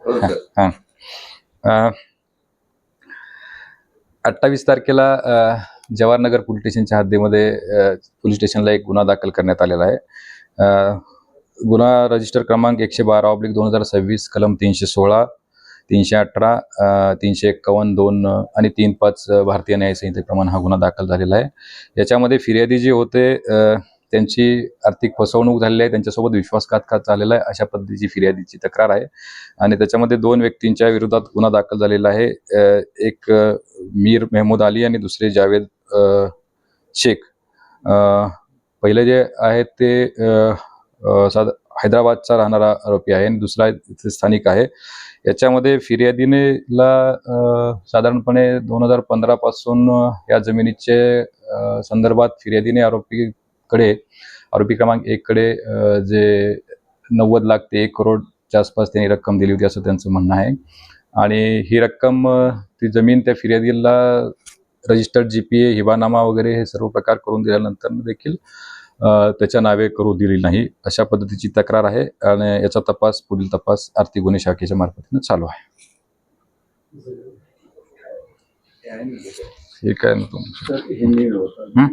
हां 28 तारखेला जवाहरनगर पोलीस स्टेशनच्या हद्दीमध्ये पोलीस स्टेशनला एक गुन्हा दाखल करण्यात आलेला आहे. गुन्हा रजिस्टर क्रमांक 112/2026 कलम 316, 318, 351, 2 आणि 3-5 भारतीय न्याय संहितेप्रमाणे हा गुन्हा दाखल झालेला आहे. याच्यामध्ये फिर्यादी जे होते त्यांची आर्थिक फसवणूक झालेली आहे, त्यांच्यासोबत विश्वासघात झालेला आहे, अशा पद्धतीची फिर्यादीची तक्रार आहे. आणि त्याच्यामध्ये 2 व्यक्तींच्या विरोधात गुन्हा दाखल झालेला आहे. एक मीर मेहमूद अली आणि दुसरे जावेद शेख. पहिले जे आहेत ते हैदराबादचा राहणारा आरोपी आहे आणि दुसरा इथे स्थानिक आहे. याच्यामध्ये फिर्यादीनेला साधारणपणे 2015 पासून या जमिनीचे संदर्भात फिर्यादीने आरोपी क्रमांक 1 कडे जे 90 लाख ते 1 करोडच्या आसपास त्यांनी रक्कम दिली होती असं त्यांचं म्हणणं आहे. आणि ही रक्कम ती जमीन त्या फिर्यादीला रजिस्टर्ड GPA हिबानामा वगैरे हे सर्व प्रकार करून दिल्यानंतर देखील त्याच्या नावे करू दिली नाही, अशा पद्धतीची तक्रार आहे. आणि याचा पुढील तपास आर्थिक गुन्हे शाखेच्या मार्फतीने चालू आहे. ठीक आहे ना तुमचं.